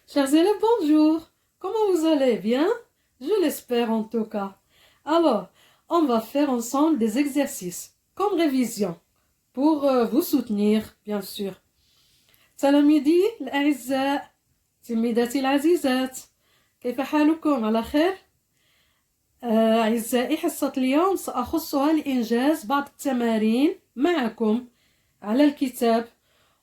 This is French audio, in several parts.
Chers élèves, bonjour. Comment vous allez? Bien? Je l'espère en tout cas. Alors, on va faire ensemble des exercices comme révision pour vous soutenir, bien sûr. تلاميذي الأعزاء، تلميذاتي العزيزات، كيف حالكم؟ على خير؟ أعزائي، حصة اليوم سأخصها لإنجاز بعض التمارين معكم على الكتاب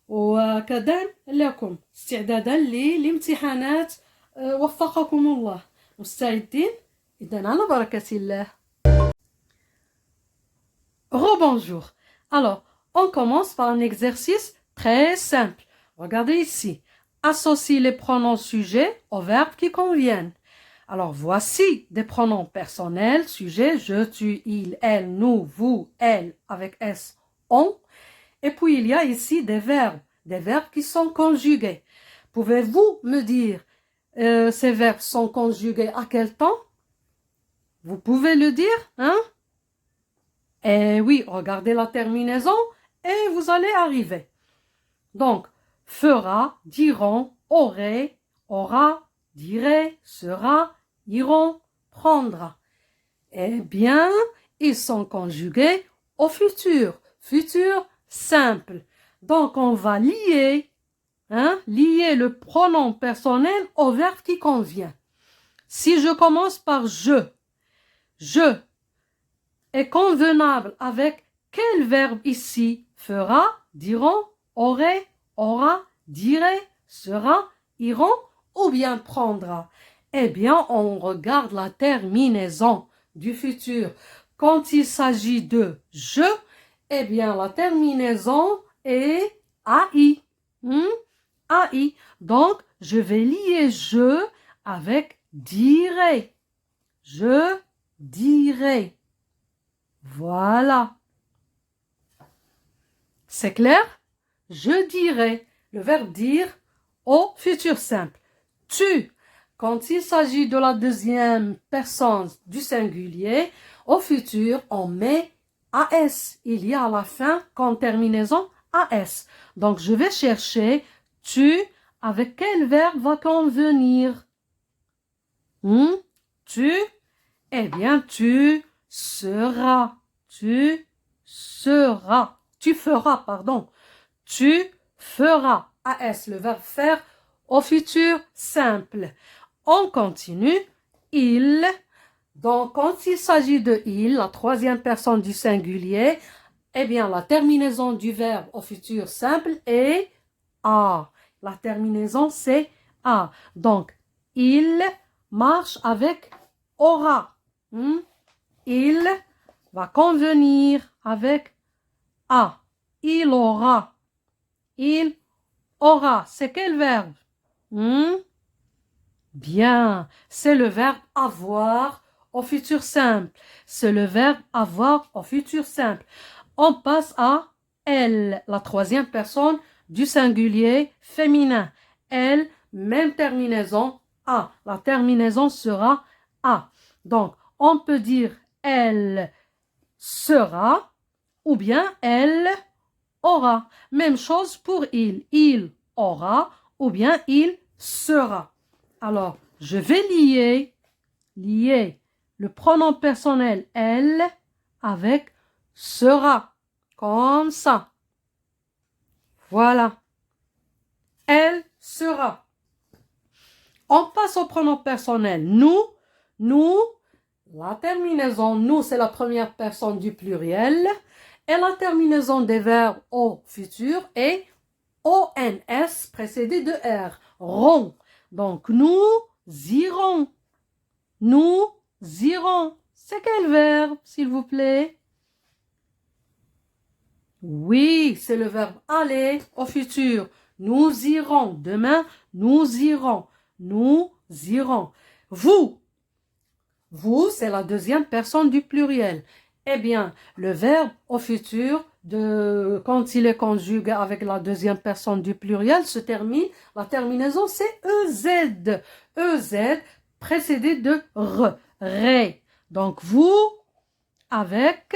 وكدعم لكم استعدادا للامتحانات. وفقكم الله. مستعدين؟ إذن على بركة الله. Rebonjour. Alors, on commence par un exercice très simple. Regardez ici. Associe les pronoms sujets aux verbes qui conviennent. Alors, voici des pronoms personnels, sujet, je, tu, il, elle, nous, vous, elle, avec S, on. Et puis, il y a ici des verbes qui sont conjugués. Pouvez-vous me dire, ces verbes sont conjugués à quel temps? Vous pouvez le dire, hein? Eh oui, regardez la terminaison et vous allez arriver. Donc, fera, diront, aurait, aura, dirait, sera, iront, prendra. Eh bien, ils sont conjugués au futur. Futur simple. Donc, on va lier le pronom personnel au verbe qui convient. Si je commence par je est convenable avec quel verbe ici? Fera, diront, aurait, aura, dirait, sera, iront ou bien prendra? Eh bien, on regarde la terminaison du futur. Quand il s'agit de je, eh bien, la terminaison est AI. AI. Donc, je vais lier je avec dirai. Je dirai. Voilà. C'est clair? Je dirai. Le verbe dire au futur simple. Tu. Quand il s'agit de la deuxième personne du singulier, au futur, on met AS. Il y a à la fin, comme terminaison, AS. Donc, je vais chercher tu. Avec quel verbe va convenir? Tu. Eh bien, tu seras. Tu seras. Tu feras, pardon. Tu feras. AS, le verbe faire au futur simple. On continue. Il. Donc, quand il s'agit de il, la troisième personne du singulier, eh bien, la terminaison du verbe au futur simple est a. La terminaison, c'est a. Donc, il marche avec aura. Il va convenir avec a. Il aura. Il aura. C'est quel verbe? Bien, c'est le verbe avoir au futur simple. C'est le verbe avoir au futur simple. On passe à elle, la troisième personne du singulier féminin. Elle, même terminaison, a. La terminaison sera a. Donc, on peut dire elle sera ou bien elle aura. Même chose pour il. Il aura ou bien il sera. Alors, je vais lier le pronom personnel elle avec sera. Comme ça. Voilà. Elle sera. On passe au pronom personnel. Nous, la terminaison nous, c'est la première personne du pluriel. Et la terminaison des verbes au futur est ONS précédé de R. Rond. Donc, nous irons. Nous irons. C'est quel verbe, s'il vous plaît? Oui, c'est le verbe aller au futur. Nous irons. Demain, nous irons. Nous irons. Vous, c'est la deuxième personne du pluriel. Eh bien, le verbe au futur, quand il est conjugué avec la deuxième personne du pluriel, se termine, la terminaison c'est EZ. EZ précédé de R. Ré. Donc, vous avec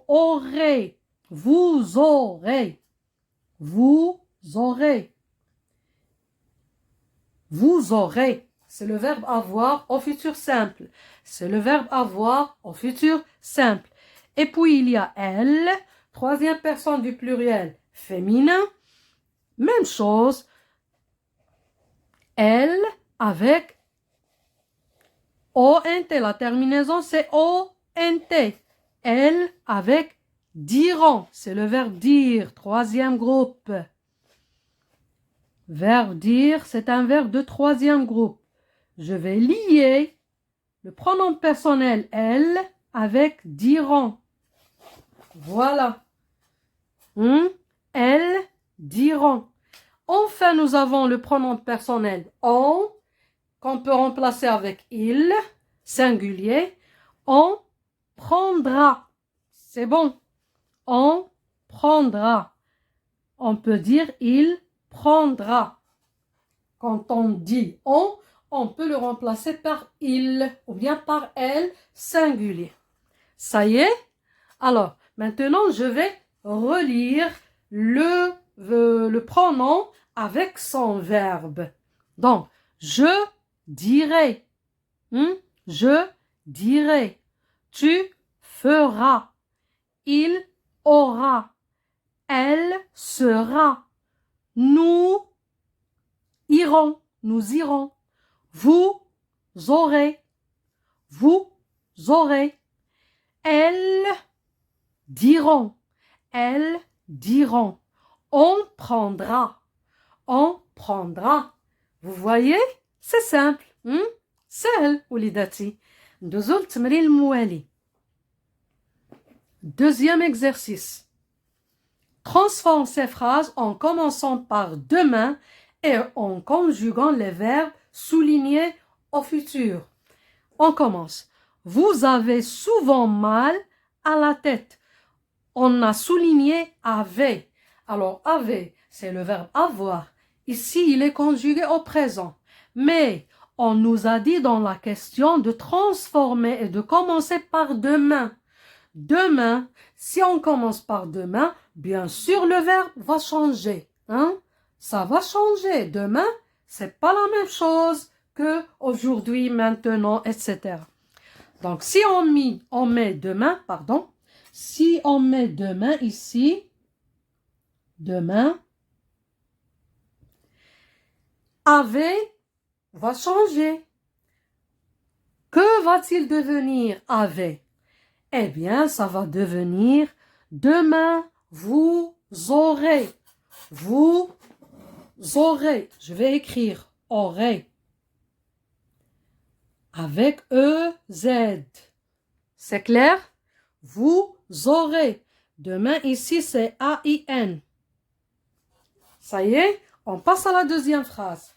aurez. Vous aurez. Vous aurez. Vous aurez. C'est le verbe avoir au futur simple. C'est le verbe avoir au futur simple. Et puis il y a elle, troisième personne du pluriel féminin. Même chose. Elle avec ONT. La terminaison c'est ONT. Elle avec diront. C'est le verbe dire. Troisième groupe. Verbe dire, c'est un verbe de troisième groupe. Je vais lier le pronom personnel elle avec diront. Voilà. Elles diront. Enfin, nous avons le pronom personnel on, qu'on peut remplacer avec il, singulier. On prendra. C'est bon. On prendra. On peut dire il prendra. Quand on dit on peut le remplacer par il ou bien par elle, singulier. Ça y est? Alors, maintenant, je vais relire le pronom avec son verbe. Donc, je dirai. Je dirai. Tu feras. Il aura. Elle sera. Nous irons. Nous irons. Vous aurez. Vous aurez. Elles diront. Elles diront. On prendra. On prendra. Vous voyez? C'est simple. سهل وليداتي. ندوزو للتمرين الموالي. Deuxième exercice. Transforme ces phrases en commençant par demain et en conjuguant les verbes soulignés au futur. On commence. Vous avez souvent mal à la tête. On a souligné avait. Alors, avait, c'est le verbe avoir. Ici, il est conjugué au présent. Mais on nous a dit dans la question de transformer et de commencer par demain. Demain, si on commence par demain, bien sûr, le verbe va changer. Ça va changer. Demain, c'est pas la même chose que aujourd'hui, maintenant, etc. Donc, si on met demain, si on met demain ici, demain, avait va changer. Que va-t-il devenir avait? Eh bien, ça va devenir demain, vous aurez. Vous aurez. Je vais écrire aurez. Avec E-Z. C'est clair? Vous aurez. Demain, ici, c'est A-I-N. Ça y est, on passe à la deuxième phrase.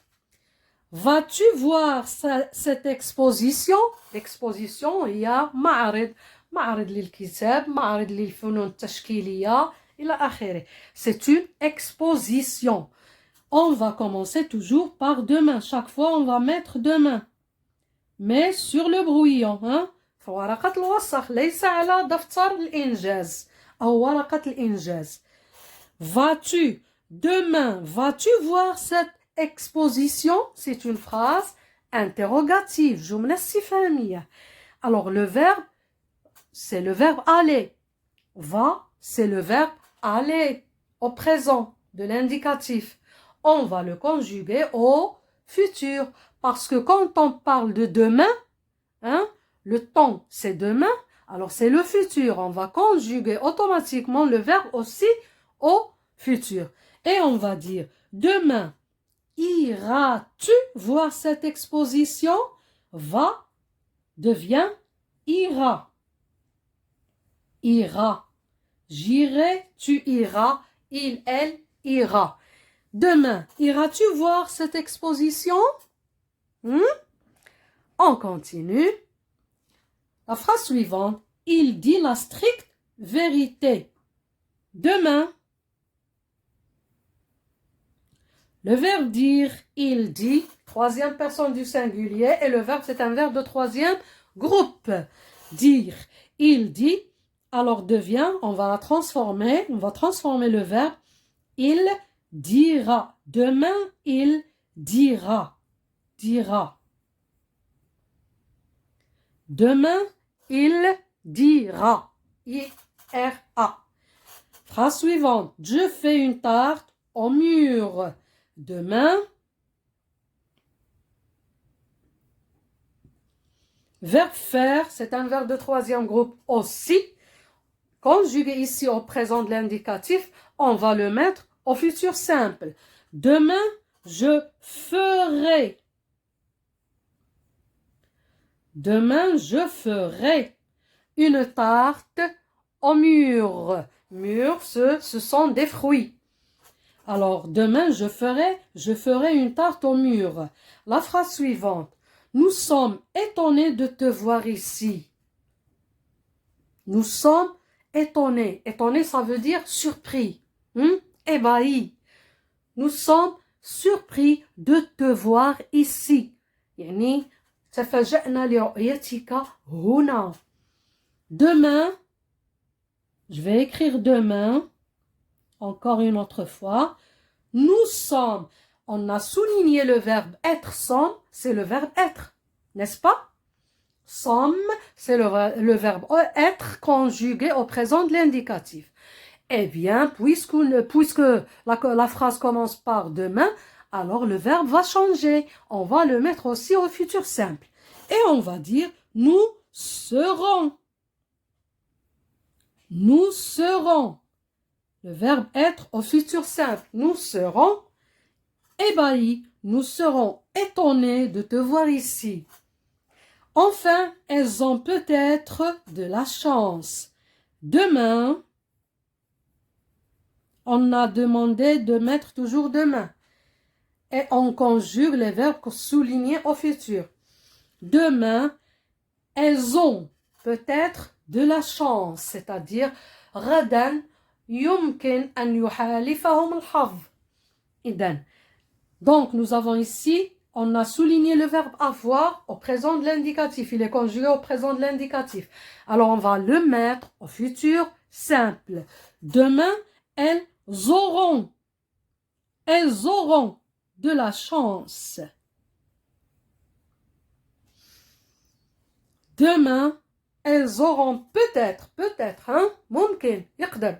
Vas-tu voir cette exposition? L'exposition, il y a معرض. معرض للكتاب, معرض للفنون التشكيلية, إلى آخره. C'est une exposition. On va commencer toujours par demain. Chaque fois, on va mettre demain. Mais sur le brouillon, في ورقة الوسخ, ليس على دفتر الإنجاز أو ورقة الإنجاز. Vas-tu, demain, vas-tu voir cette exposition? C'est une phrase interrogative, جملة استفهامية. Alors, le verbe, c'est le verbe aller. Va, c'est le verbe aller au présent de l'indicatif. On va le conjuguer au futur. Parce que quand on parle de demain, le temps c'est demain, alors c'est le futur. On va conjuguer automatiquement le verbe aussi au futur. Et on va dire demain, iras-tu voir cette exposition? Va devient ira. Ira. J'irai, tu iras, il, elle ira. Demain, iras-tu voir cette exposition? On continue. La phrase suivante. Il dit la stricte vérité. Demain. Le verbe dire, il dit, troisième personne du singulier, et le verbe, c'est un verbe de troisième groupe. Dire, il dit, alors devient, on va transformer le verbe, il dira. Demain, il dira. dira. Demain, il dira. I-R-A. Phrase suivante. Je fais une tarte au mur. Demain. Verbe faire, c'est un verbe de troisième groupe aussi. Conjugué ici au présent de l'indicatif, on va le mettre au futur simple. Demain, je ferai. Demain, je ferai une tarte au mur. Mur, ce sont des fruits. Alors, demain, je ferai une tarte au mur. La phrase suivante. Nous sommes étonnés de te voir ici. Nous sommes étonnés. Étonné, ça veut dire surpris. Ébahi. Nous sommes surpris de te voir ici. يعني تفاجأنا لرؤيتك هنا. Demain, je vais écrire demain, encore une autre fois. Nous sommes, on a souligné le verbe être, sommes, c'est le verbe être, n'est-ce pas? Sommes, c'est le verbe être conjugué au présent de l'indicatif. Eh bien, puisque la phrase commence par demain, alors le verbe va changer. On va le mettre aussi au futur simple. Et on va dire nous serons. Nous serons. Le verbe être au futur simple. Nous serons ébahis. Nous serons étonnés de te voir ici. Enfin, elles ont peut-être de la chance. Demain, on a demandé de mettre toujours demain. Et on conjugue les verbes soulignés au futur. Demain, elles ont peut-être de la chance. C'est-à-dire, غدا يمكن أن يحالفهم الحظ. إذن. Donc, nous avons ici, on a souligné le verbe avoir au présent de l'indicatif. Il est conjugué au présent de l'indicatif. Alors, on va le mettre au futur simple. Demain, elles auront de la chance. Demain, elles auront peut-être, ممكن, يقدر.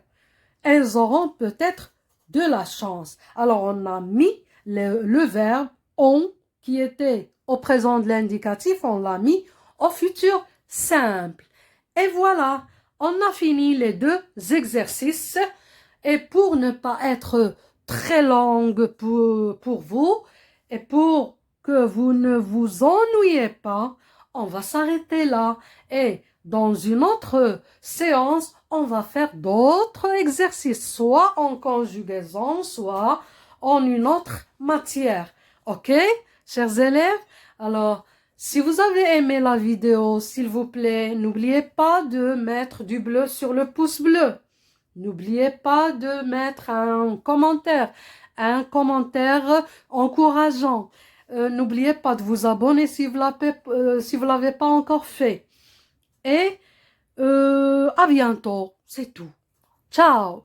Elles auront peut-être de la chance. Alors, on a mis le verbe ont qui était au présent de l'indicatif, on l'a mis au futur simple. Et voilà, on a fini les deux exercices. Et pour ne pas être très longue pour vous et pour que vous ne vous ennuyez pas, on va s'arrêter là. Et dans une autre séance, on va faire d'autres exercices, soit en conjugaison, soit en une autre matière. Ok, chers élèves? Alors, si vous avez aimé la vidéo, s'il vous plaît, n'oubliez pas de mettre du bleu sur le pouce bleu. N'oubliez pas de mettre un commentaire encourageant. N'oubliez pas de vous abonner si vous l'avez pas encore fait. Et à bientôt, c'est tout. Ciao!